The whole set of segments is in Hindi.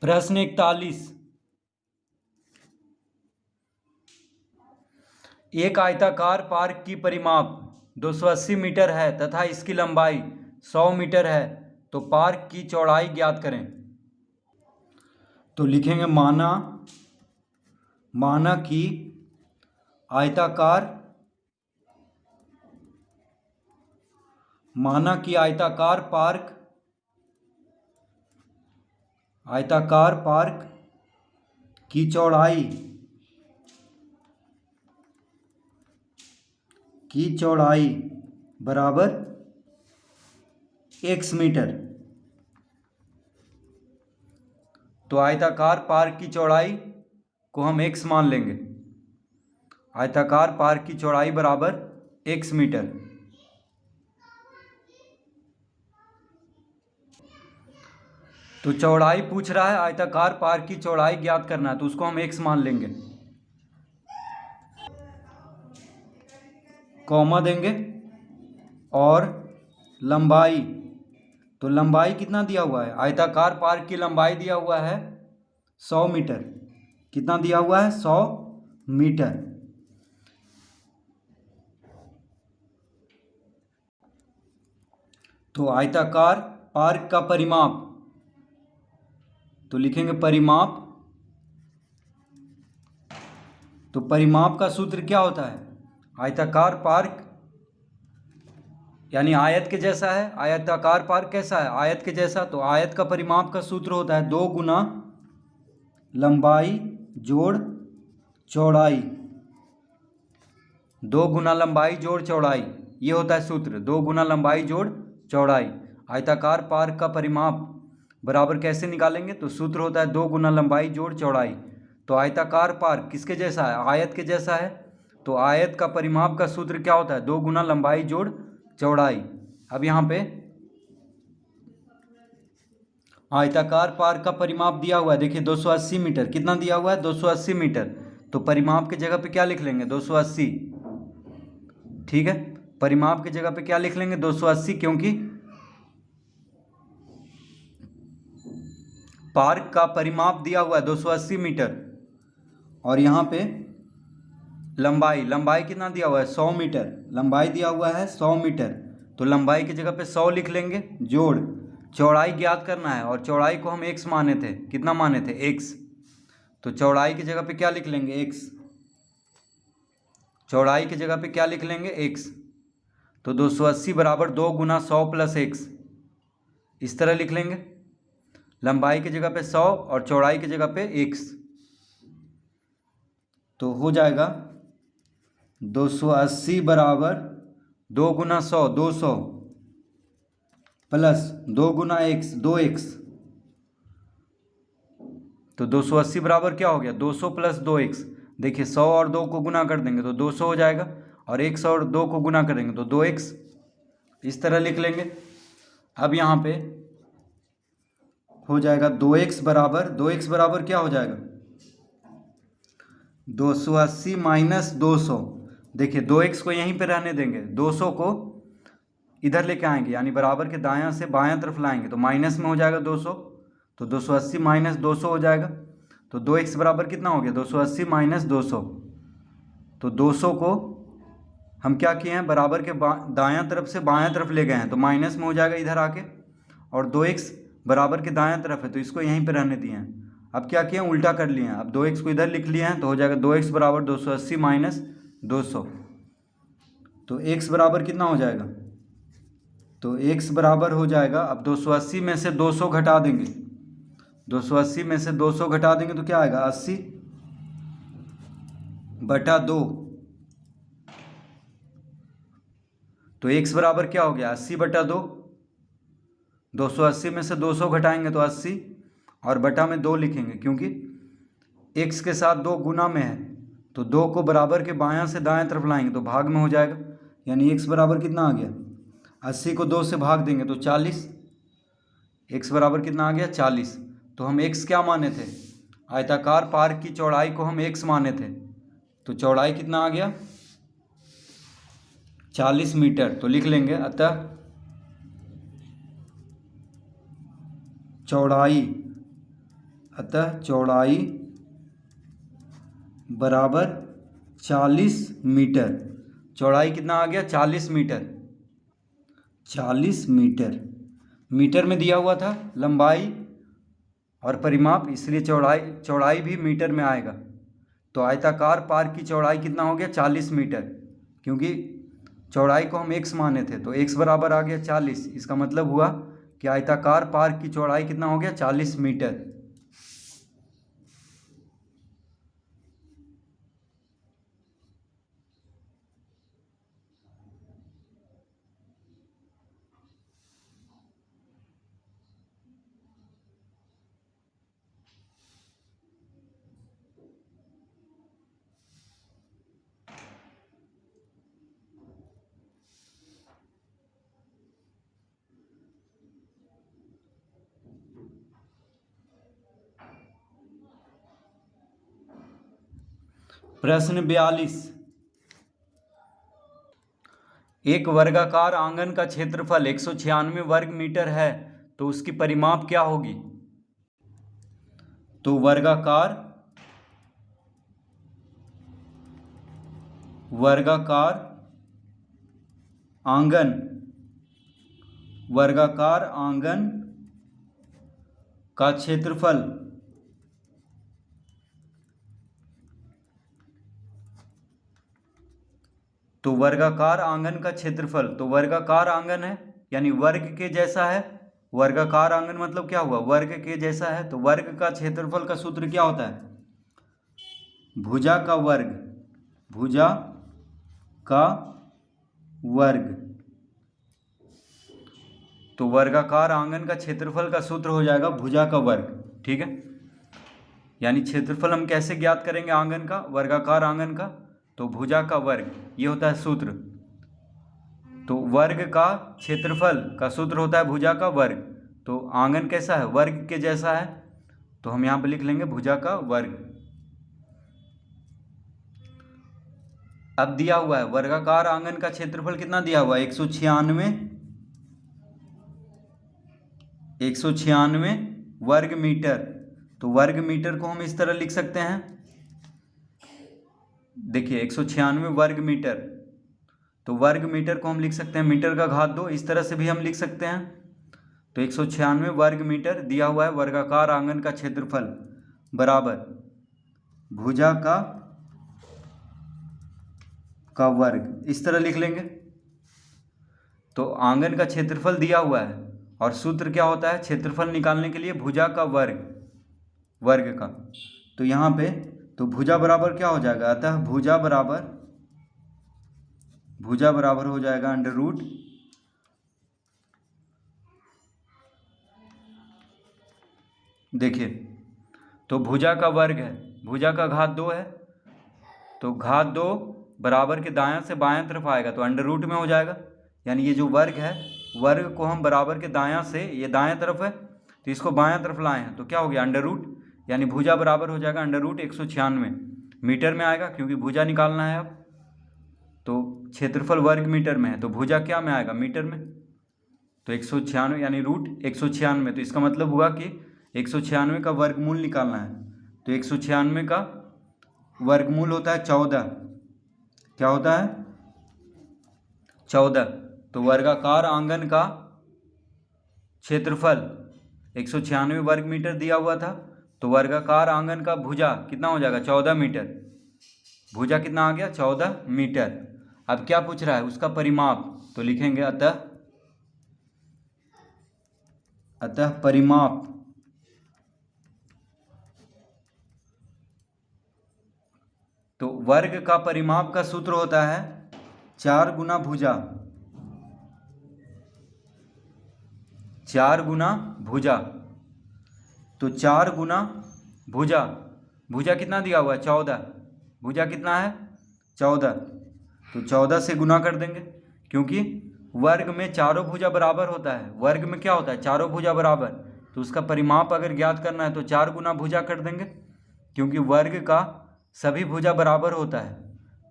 प्रश्न 41। एक आयताकार पार्क की परिमाप 280 मीटर है तथा इसकी लंबाई 100 मीटर है, तो पार्क की चौड़ाई ज्ञात करें। तो लिखेंगे माना कि आयताकार पार्क की चौड़ाई बराबर x मीटर। तो आयताकार पार्क की चौड़ाई को हम x मान लेंगे। आयताकार पार्क की चौड़ाई बराबर x मीटर। तो चौड़ाई पूछ रहा है, आयताकार पार्क की चौड़ाई ज्ञात करना है, तो उसको हम x मान लेंगे, कॉमा देंगे। और लंबाई, तो लंबाई कितना दिया हुआ है? आयताकार पार्क की लंबाई दिया हुआ है 100 मीटर। कितना दिया हुआ है? 100 मीटर। तो आयताकार पार्क का परिमाप, तो लिखेंगे परिमाप। तो परिमाप का सूत्र क्या होता है? आयताकार पार्क यानी आयत के जैसा है। आयताकार पार्क कैसा है? आयत के जैसा। तो आयत का परिमाप का सूत्र होता है 2 गुना लंबाई जोड़ चौड़ाई। 2 गुना लंबाई जोड़ चौड़ाई, ये होता है सूत्र। 2 गुना लंबाई जोड़ चौड़ाई। आयताकार पार्क का परिमाप बराबर कैसे निकालेंगे? तो सूत्र होता है 2 गुना लंबाई जोड़ चौड़ाई। तो आयताकार पार्क किसके जैसा है? आयत के जैसा है। तो आयत का परिमाप का सूत्र क्या होता है? 2 गुना लंबाई जोड़ चौड़ाई। अब यहाँ पे आयताकार पार्क का परिमाप दिया हुआ है, देखिए 280 मीटर। कितना दिया हुआ है? 280 मीटर। तो परिमाप की जगह पे क्या लिख लेंगे? 280। ठीक है, परिमाप की जगह पे क्या लिख लेंगे? 280, क्योंकि पार्क का परिमाप दिया हुआ है 280 मीटर। और यहाँ पे लंबाई कितना दिया हुआ है? 100 मीटर। लंबाई दिया हुआ है 100 मीटर। तो लंबाई की जगह पे 100 लिख लेंगे जोड़ चौड़ाई ज्ञात करना है, और चौड़ाई को हम x माने थे। कितना माने थे? x। तो चौड़ाई की जगह पे क्या लिख लेंगे? x। चौड़ाई की जगह पे क्या लिख लेंगे? x। तो 280 बराबर 2 गुना 100 प्लस x, इस तरह लिख लेंगे। लंबाई की जगह पे 100 और चौड़ाई की जगह पे x। तो हो जाएगा 280 बराबर 2 गुना 100 200 प्लस 2 गुना x 2x। तो 280 बराबर क्या हो गया? 200 प्लस 2x। देखिए 100 और 2 को गुना कर देंगे तो 200 हो जाएगा, और x और 2 को गुना करेंगे तो 2x। इस तरह लिख लेंगे। अब यहाँ पे हो जाएगा 2x बराबर क्या हो जाएगा? 280 माइनस 200। देखिए 2x को यहीं पे रहने देंगे, 200 को इधर लेके आएंगे, यानी बराबर के दायां से बायां तरफ लाएंगे तो माइनस में हो जाएगा 200। तो 280 माइनस 200 हो जाएगा। तो 2x बराबर कितना हो गया? 280 माइनस 200। तो 200 को हम क्या किए हैं? बराबर के दायां तरफ से बायां तरफ ले गए हैं, तो माइनस में हो जाएगा इधर आके। और 2x बराबर के दायां तरफ है, तो इसको यहीं पर रहने दिए हैं। अब क्या किए हैं? उल्टा कर लिए हैं। अब 2x को इधर लिख लिए हैं, तो हो जाएगा 2x बराबर 280 माइनस 200। तो x बराबर कितना हो जाएगा? तो x बराबर हो जाएगा, अब 280 में से 200 घटा देंगे। 280 में से 200 घटा देंगे तो क्या आएगा? 80 बटा 2। तो x बराबर क्या हो गया? 80 बटा 2। 280 में से 200 घटाएंगे तो 80, और बटा में 2 लिखेंगे, क्योंकि x के साथ 2 गुना में है। तो 2 को बराबर के बायां से दाएं तरफ लाएंगे तो भाग में हो जाएगा, यानी x बराबर कितना आ गया? 80 को 2 से भाग देंगे तो 40। x बराबर कितना आ गया? 40। तो हम x क्या माने थे? आयताकार पार्क की चौड़ाई को हम x माने थे। तो चौड़ाई कितना आ गया? 40 मीटर। तो लिख लेंगे, अतः चौड़ाई अतः चौड़ाई बराबर 40 मीटर। चौड़ाई कितना आ गया? 40 मीटर। 40 मीटर, मीटर में दिया हुआ था लंबाई और परिमाप, इसलिए चौड़ाई भी मीटर में आएगा। तो आयताकार पार्क की चौड़ाई कितना हो गया? 40 मीटर, क्योंकि चौड़ाई को हम x माने थे तो x बराबर आ गया 40। इसका मतलब हुआ कि आयताकार पार्क की चौड़ाई कितना हो गया? 40 मीटर। प्रश्न 42, एक वर्गाकार आंगन का क्षेत्रफल 196 वर्ग मीटर है तो उसकी परिमाप क्या होगी? तो वर्गाकार आंगन का क्षेत्रफल तो वर्गाकार आंगन है यानी वर्ग के जैसा है। वर्गाकार आंगन मतलब क्या हुआ? वर्ग के जैसा है। तो वर्ग का क्षेत्रफल का सूत्र क्या होता है? भुजा का वर्ग। तो वर्गाकार आंगन का क्षेत्रफल का सूत्र हो जाएगा भुजा का वर्ग। ठीक है, यानी क्षेत्रफल हम कैसे ज्ञात करेंगे आंगन का, वर्गाकार आंगन का? तो भुजा का वर्ग, ये होता है सूत्र। तो वर्ग का क्षेत्रफल का सूत्र होता है भुजा का वर्ग। तो आंगन कैसा है? वर्ग के जैसा है, तो हम यहाँ पे लिख लेंगे भुजा का वर्ग। अब दिया हुआ है वर्गाकार आंगन का क्षेत्रफल कितना दिया हुआ है? 196 वर्ग मीटर। तो वर्ग मीटर को हम इस तरह लिख सकते हैं, देखिए 196 वर्ग मीटर। तो वर्ग मीटर को हम लिख सकते हैं मीटर का घात 2, इस तरह से भी हम लिख सकते हैं। तो 196 वर्ग मीटर दिया हुआ है वर्गाकार आंगन का क्षेत्रफल बराबर भुजा का वर्ग, इस तरह लिख लेंगे। तो आंगन का क्षेत्रफल दिया हुआ है और सूत्र क्या होता है क्षेत्रफल निकालने के लिए? भुजा का वर्ग का। तो यहाँ पे तो भुजा बराबर क्या हो जाएगा? अतः भुजा बराबर हो जाएगा अंडर रूट देखिए, तो भुजा का वर्ग है, भुजा का घात 2 है, तो घात 2 बराबर के दायां से बायां तरफ आएगा तो अंडर रूट में हो जाएगा। यानी ये जो वर्ग है, वर्ग को हम बराबर के दायां से, ये दायां तरफ है तो इसको बायां तरफ लाए हैं तो क्या हो गया? Under root. यानी भुजा बराबर हो जाएगा अंडर रूट 196। मीटर में आएगा क्योंकि भुजा निकालना है अब। तो क्षेत्रफल वर्ग मीटर में है तो भुजा क्या में आएगा? मीटर में। तो 196 यानी रूट 196। तो इसका मतलब हुआ कि 196 का वर्गमूल निकालना है। तो 196 का वर्गमूल होता है 14। क्या होता है? 14। तो वर्गाकार आंगन का क्षेत्रफल 196 वर्ग मीटर दिया हुआ था, तो वर्गाकार आंगन का भुजा कितना हो जाएगा? 14 मीटर। भुजा कितना आ गया? 14 मीटर। अब क्या पूछ रहा है? उसका परिमाप। तो लिखेंगे अतः परिमाप तो वर्ग का परिमाप का सूत्र होता है 4 गुना भुजा। 4 गुना भुजा। तो 4 गुना भुजा कितना दिया हुआ है? 14। भुजा कितना है? 14। तो 14 से गुना कर देंगे क्योंकि वर्ग में चारों भुजा बराबर होता है। वर्ग में क्या होता है? चारों भुजा बराबर। तो उसका परिमाप अगर ज्ञात करना है तो 4 गुना भुजा कर देंगे क्योंकि वर्ग का सभी भुजा बराबर होता है।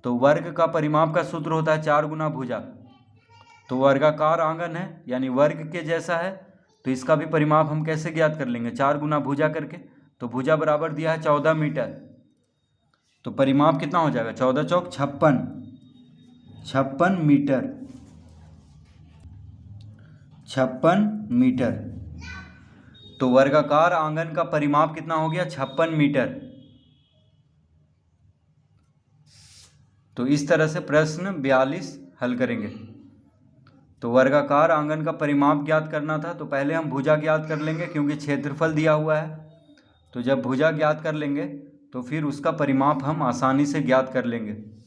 तो वर्ग का परिमाप का सूत्र होता है 4 गुना भुजा। तो वर्गाकार आंगन है यानी वर्ग के जैसा है, तो इसका भी परिमाप हम कैसे ज्ञात कर लेंगे? 4 गुना भुजा करके। तो भुजा बराबर दिया है 14 मीटर, तो परिमाप कितना हो जाएगा, 14 चौक 56 मीटर, 56 मीटर। तो वर्गाकार आंगन का परिमाप कितना हो गया, 56 मीटर। तो इस तरह से प्रश्न 42 हल करेंगे। तो वर्गाकार आंगन का परिमाप ज्ञात करना था, तो पहले हम भुजा ज्ञात कर लेंगे क्योंकि क्षेत्रफल दिया हुआ है। तो जब भुजा ज्ञात कर लेंगे तो फिर उसका परिमाप हम आसानी से ज्ञात कर लेंगे।